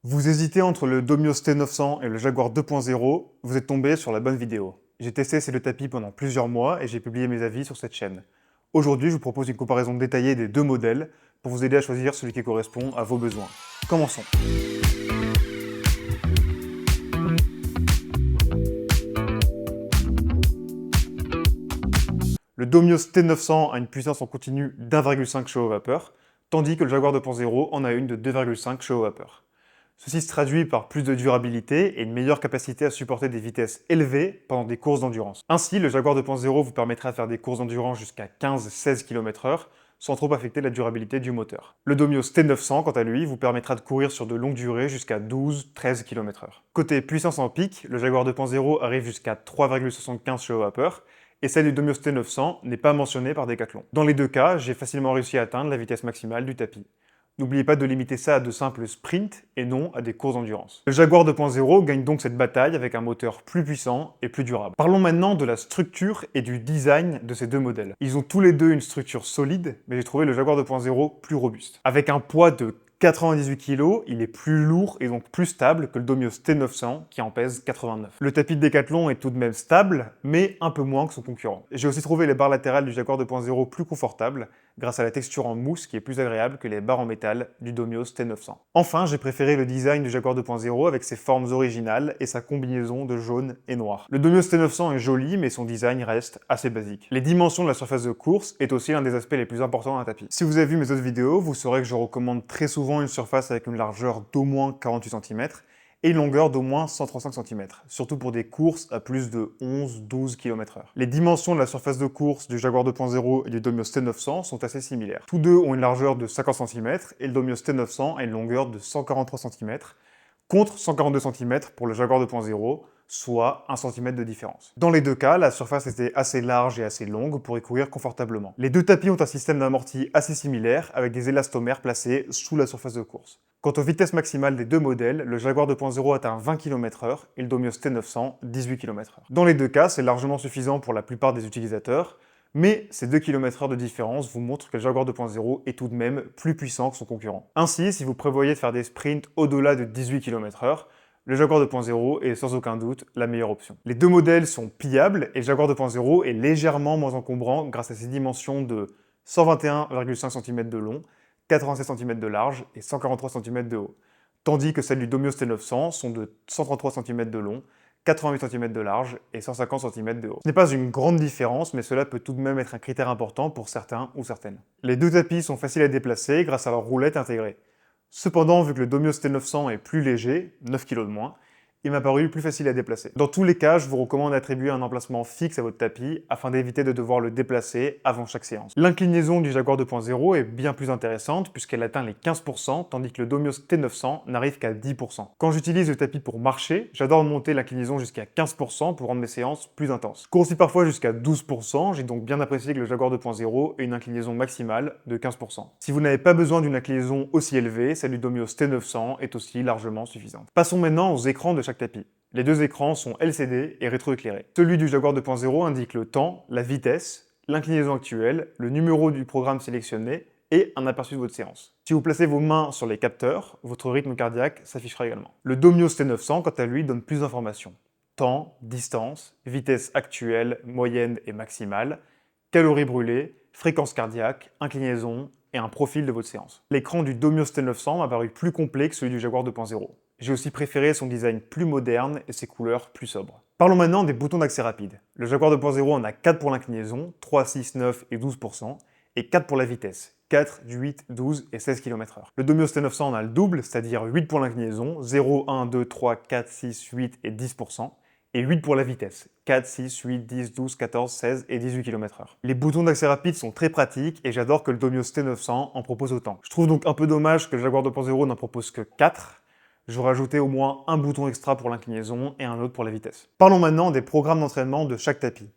Vous hésitez entre le Domios T900 et le Jaguar 2.0, vous êtes tombé sur la bonne vidéo. J'ai testé ces deux tapis pendant plusieurs mois et j'ai publié mes avis sur cette chaîne. Aujourd'hui, je vous propose une comparaison détaillée des deux modèles pour vous aider à choisir celui qui correspond à vos besoins. Commençons. Le Domios T900 a une puissance en continu d'1,5 kWh, tandis que le Jaguar 2.0 en a une de 2,5 kWh. Ceci se traduit par plus de durabilité et une meilleure capacité à supporter des vitesses élevées pendant des courses d'endurance. Ainsi, le Jaguar 2.0 vous permettra de faire des courses d'endurance jusqu'à 15-16 km/h sans trop affecter la durabilité du moteur. Le Domios T900, quant à lui, vous permettra de courir sur de longues durées jusqu'à 12-13 km/h. Côté puissance en pic, le Jaguar 2.0 arrive jusqu'à 3,75 kWh et celle du Domios T900 n'est pas mentionnée par Decathlon. Dans les deux cas, j'ai facilement réussi à atteindre la vitesse maximale du tapis. N'oubliez pas de limiter ça à de simples sprints et non à des courses d'endurance. Le Jaguar 2.0 gagne donc cette bataille avec un moteur plus puissant et plus durable. Parlons maintenant de la structure et du design de ces deux modèles. Ils ont tous les deux une structure solide, mais j'ai trouvé le Jaguar 2.0 plus robuste. Avec un poids de 98 kg, il est plus lourd et donc plus stable que le Domios T900 qui en pèse 89. Le tapis de Decathlon est tout de même stable, mais un peu moins que son concurrent. J'ai aussi trouvé les barres latérales du Jaguar 2.0 plus confortables, grâce à la texture en mousse qui est plus agréable que les barres en métal du Domios T900. Enfin, j'ai préféré le design du Jaguar 2.0 avec ses formes originales et sa combinaison de jaune et noir. Le Domios T900 est joli, mais son design reste assez basique. Les dimensions de la surface de course est aussi l'un des aspects les plus importants d'un tapis. Si vous avez vu mes autres vidéos, vous saurez que je recommande très souvent une surface avec une largeur d'au moins 48 cm et une longueur d'au moins 135 cm, surtout pour des courses à plus de 11-12 km/h. Les dimensions de la surface de course du Jaguar 2.0 et du Domios T900 sont assez similaires. Tous deux ont une largeur de 50 cm et le Domios T900 a une longueur de 143 cm, contre 142 cm pour le Jaguar 2.0, soit 1 cm de différence. Dans les deux cas, la surface était assez large et assez longue pour y courir confortablement. Les deux tapis ont un système d'amorti assez similaire avec des élastomères placés sous la surface de course. Quant aux vitesses maximales des deux modèles, le Jaguar 2.0 atteint 20 km/h et le Domios T900 18 km/h. Dans les deux cas, c'est largement suffisant pour la plupart des utilisateurs, mais ces 2 km/h de différence vous montrent que le Jaguar 2.0 est tout de même plus puissant que son concurrent. Ainsi, si vous prévoyez de faire des sprints au-delà de 18 km/h, le Jaguar 2.0 est sans aucun doute la meilleure option. Les deux modèles sont pliables et le Jaguar 2.0 est légèrement moins encombrant grâce à ses dimensions de 121,5 cm de long, 87 cm de large et 143 cm de haut, tandis que celles du Domios T900 sont de 133 cm de long, 88 cm de large et 150 cm de haut. Ce n'est pas une grande différence, mais cela peut tout de même être un critère important pour certains ou certaines. Les deux tapis sont faciles à déplacer grâce à leur roulette intégrée. Cependant, vu que le Domios T900 est plus léger, 9 kg de moins, il m'a paru plus facile à déplacer. Dans tous les cas, je vous recommande d'attribuer un emplacement fixe à votre tapis afin d'éviter de devoir le déplacer avant chaque séance. L'inclinaison du Jaguar 2.0 est bien plus intéressante puisqu'elle atteint les 15%, tandis que le Domios T900 n'arrive qu'à 10%. Quand j'utilise le tapis pour marcher, j'adore monter l'inclinaison jusqu'à 15% pour rendre mes séances plus intenses. Je cours aussi parfois jusqu'à 12%, j'ai donc bien apprécié que le Jaguar 2.0 ait une inclinaison maximale de 15%. Si vous n'avez pas besoin d'une inclinaison aussi élevée, celle du Domios T900 est aussi largement suffisante. Passons maintenant aux écrans de chaque tapis. Les deux écrans sont LCD et rétroéclairés. Celui du Jaguar 2.0 indique le temps, la vitesse, l'inclinaison actuelle, le numéro du programme sélectionné et un aperçu de votre séance. Si vous placez vos mains sur les capteurs, votre rythme cardiaque s'affichera également. Le Domios T900, quant à lui, donne plus d'informations. Temps, distance, vitesse actuelle, moyenne et maximale, calories brûlées, fréquence cardiaque, inclinaison et un profil de votre séance. L'écran du Domios T900 m'a paru plus complet que celui du Jaguar 2.0. J'ai aussi préféré son design plus moderne et ses couleurs plus sobres. Parlons maintenant des boutons d'accès rapide. Le Jaguar 2.0 en a 4 pour l'inclinaison, 3, 6, 9 et 12%, et 4 pour la vitesse, 4, 8, 12 et 16 km/h. Le Domios T900 en a le double, c'est-à-dire 8 pour l'inclinaison, 0, 1, 2, 3, 4, 6, 8 et 10%, et 8 pour la vitesse, 4, 6, 8, 10, 12, 14, 16 et 18 km/h. Les boutons d'accès rapide sont très pratiques et j'adore que le Domios T900 en propose autant. Je trouve donc un peu dommage que le Jaguar 2.0 n'en propose que 4, j'aurais ajouté au moins un bouton extra pour l'inclinaison et un autre pour la vitesse. Parlons maintenant des programmes d'entraînement de chaque tapis.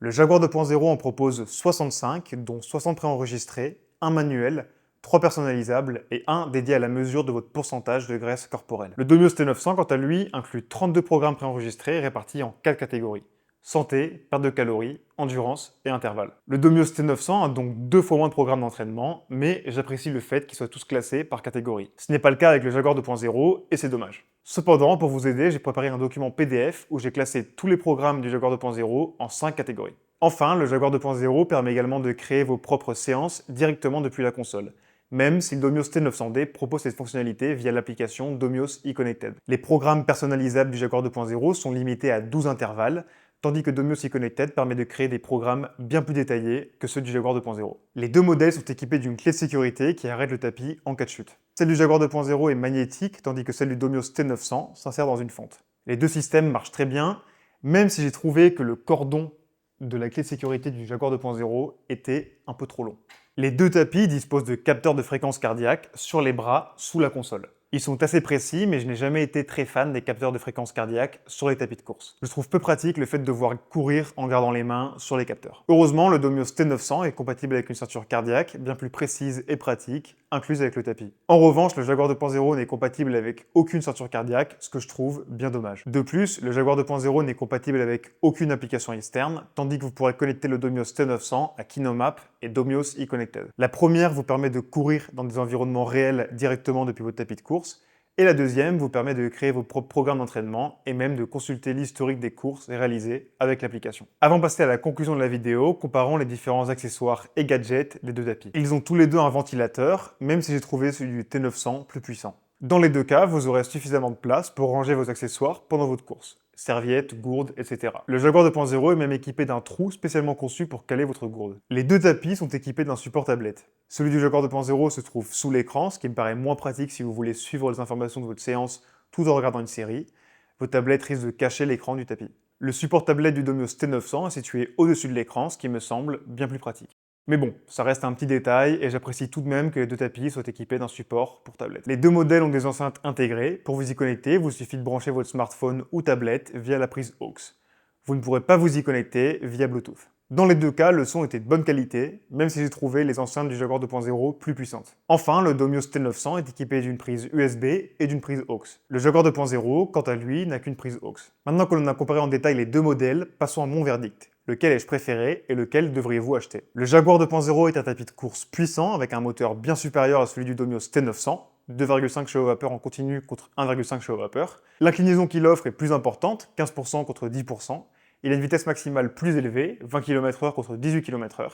Le Jaguar 2.0 en propose 65, dont 60 préenregistrés, un manuel, 3 personnalisables et un dédié à la mesure de votre pourcentage de graisse corporelle. Le Domios T900, quant à lui, inclut 32 programmes préenregistrés répartis en 4 catégories. santé, perte de calories, endurance et intervalle. Le Domios T900 a donc 2 fois moins de programmes d'entraînement, mais j'apprécie le fait qu'ils soient tous classés par catégorie. Ce n'est pas le cas avec le Jaguar 2.0 et c'est dommage. Cependant, pour vous aider, j'ai préparé un document PDF où j'ai classé tous les programmes du Jaguar 2.0 en 5 catégories. Enfin, le Jaguar 2.0 permet également de créer vos propres séances directement depuis la console, même si le Domios T900D propose cette fonctionnalité via l'application Domios eConnected. Les programmes personnalisables du Jaguar 2.0 sont limités à 12 intervalles, tandis que Domios eConnected permet de créer des programmes bien plus détaillés que ceux du Jaguar 2.0. Les deux modèles sont équipés d'une clé de sécurité qui arrête le tapis en cas de chute. Celle du Jaguar 2.0 est magnétique, tandis que celle du Domios T900 s'insère dans une fente. Les deux systèmes marchent très bien, même si j'ai trouvé que le cordon de la clé de sécurité du Jaguar 2.0 était un peu trop long. Les deux tapis disposent de capteurs de fréquence cardiaque sur les bras sous la console. Ils sont assez précis, mais je n'ai jamais été très fan des capteurs de fréquence cardiaque sur les tapis de course. Je trouve peu pratique le fait de devoir courir en gardant les mains sur les capteurs. Heureusement, le Domios T900 est compatible avec une ceinture cardiaque bien plus précise et pratique, incluse avec le tapis. En revanche, le Jaguar 2.0 n'est compatible avec aucune ceinture cardiaque, ce que je trouve bien dommage. De plus, le Jaguar 2.0 n'est compatible avec aucune application externe, tandis que vous pourrez connecter le Domios T900 à KinoMap et Domios eConnected. La première vous permet de courir dans des environnements réels directement depuis votre tapis de course, et la deuxième vous permet de créer vos propres programmes d'entraînement et même de consulter l'historique des courses réalisées avec l'application. Avant de passer à la conclusion de la vidéo, comparons les différents accessoires et gadgets des deux tapis. Ils ont tous les deux un ventilateur, même si j'ai trouvé celui du T900 plus puissant. Dans les deux cas, vous aurez suffisamment de place pour ranger vos accessoires pendant votre course. Serviettes, gourdes, etc. Le Jaguar 2.0 est même équipé d'un trou spécialement conçu pour caler votre gourde. Les deux tapis sont équipés d'un support tablette. Celui du Jaguar 2.0 se trouve sous l'écran, ce qui me paraît moins pratique si vous voulez suivre les informations de votre séance tout en regardant une série. Vos tablettes risquent de cacher l'écran du tapis. Le support tablette du Domios T900 est situé au-dessus de l'écran, ce qui me semble bien plus pratique. Mais bon, ça reste un petit détail et j'apprécie tout de même que les deux tapis soient équipés d'un support pour tablette. Les deux modèles ont des enceintes intégrées. Pour vous y connecter, il vous suffit de brancher votre smartphone ou tablette via la prise aux. Vous ne pourrez pas vous y connecter via Bluetooth. Dans les deux cas, le son était de bonne qualité, même si j'ai trouvé les enceintes du Jaguar 2.0 plus puissantes. Enfin, le Domios T900 est équipé d'une prise USB et d'une prise aux. Le Jaguar 2.0, quant à lui, n'a qu'une prise aux. Maintenant que l'on a comparé en détail les deux modèles, passons à mon verdict. Lequel ai-je préféré et lequel devriez-vous acheter? Le Jaguar 2.0 est un tapis de course puissant avec un moteur bien supérieur à celui du Domios T900, 2,5 kWh en continu contre 1,5 kWh. L'inclinaison qu'il offre est plus importante, 15% contre 10%. Il a une vitesse maximale plus élevée, 20 km/h contre 18 km/h,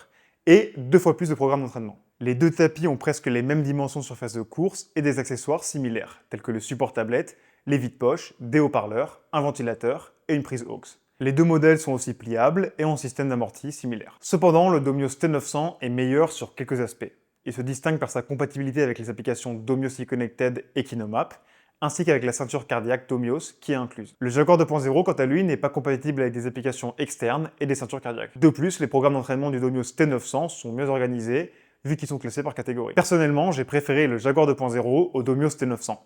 et 2 fois plus de programmes d'entraînement. Les deux tapis ont presque les mêmes dimensions de surface de course et des accessoires similaires, tels que le support tablette, les vides-poches, des haut-parleurs, un ventilateur et une prise aux. Les deux modèles sont aussi pliables et ont un système d'amorti similaire. Cependant, le Domios T900 est meilleur sur quelques aspects. Il se distingue par sa compatibilité avec les applications Domios eConnected et KinoMap, ainsi qu'avec la ceinture cardiaque Domios qui est incluse. Le Jaguar 2.0, quant à lui, n'est pas compatible avec des applications externes et des ceintures cardiaques. De plus, les programmes d'entraînement du Domios T900 sont mieux organisés, vu qu'ils sont classés par catégorie. Personnellement, j'ai préféré le Jaguar 2.0 au Domios T900.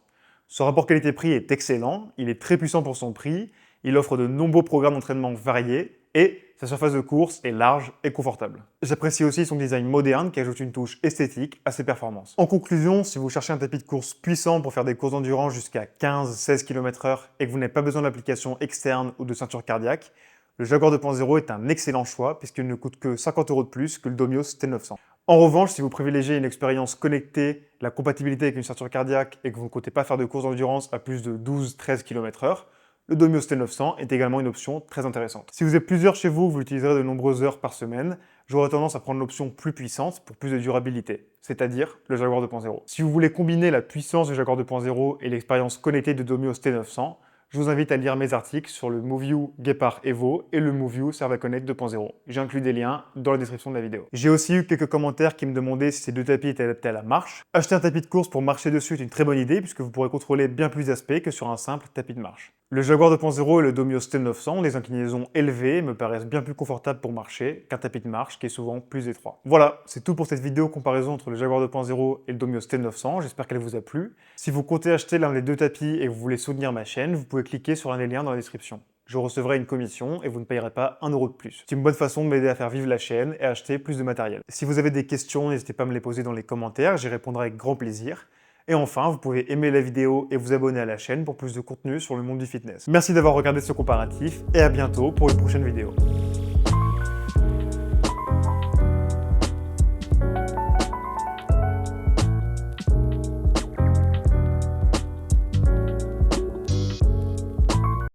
Son rapport qualité-prix est excellent, il est très puissant pour son prix, il offre de nombreux programmes d'entraînement variés et sa surface de course est large et confortable. J'apprécie aussi son design moderne qui ajoute une touche esthétique à ses performances. En conclusion, si vous cherchez un tapis de course puissant pour faire des courses d'endurance jusqu'à 15-16 km/h et que vous n'avez pas besoin d'application externe ou de ceinture cardiaque, le Jaguar 2.0 est un excellent choix puisqu'il ne coûte que 50 € de plus que le Domios T900. En revanche, si vous privilégiez une expérience connectée, la compatibilité avec une ceinture cardiaque et que vous ne comptez pas faire de courses d'endurance à plus de 12-13 km/h, le Domios T900 est également une option très intéressante. Si vous êtes plusieurs chez vous, vous l'utiliserez de nombreuses heures par semaine, j'aurais tendance à prendre l'option plus puissante pour plus de durabilité, c'est-à-dire le Jaguar 2.0. Si vous voulez combiner la puissance du Jaguar 2.0 et l'expérience connectée de Domios T900, je vous invite à lire mes articles sur le Moview Guépard Evo et le Moview CervaConnect 2.0. J'ai inclus des liens dans la description de la vidéo. J'ai aussi eu quelques commentaires qui me demandaient si ces deux tapis étaient adaptés à la marche. Acheter un tapis de course pour marcher dessus est une très bonne idée puisque vous pourrez contrôler bien plus d'aspects que sur un simple tapis de marche. Le Jaguar 2.0 et le Domios T900 ont des inclinaisons élevées et me paraissent bien plus confortables pour marcher qu'un tapis de marche qui est souvent plus étroit. Voilà, c'est tout pour cette vidéo comparaison entre le Jaguar 2.0 et le Domios T900, j'espère qu'elle vous a plu. Si vous comptez acheter l'un des deux tapis et que vous voulez soutenir ma chaîne, vous pouvez cliquer sur un des liens dans la description. Je recevrai une commission et vous ne payerez pas 1 € de plus. C'est une bonne façon de m'aider à faire vivre la chaîne et à acheter plus de matériel. Si vous avez des questions, n'hésitez pas à me les poser dans les commentaires, j'y répondrai avec grand plaisir. Et enfin, vous pouvez aimer la vidéo et vous abonner à la chaîne pour plus de contenu sur le monde du fitness. Merci d'avoir regardé ce comparatif et à bientôt pour une prochaine vidéo.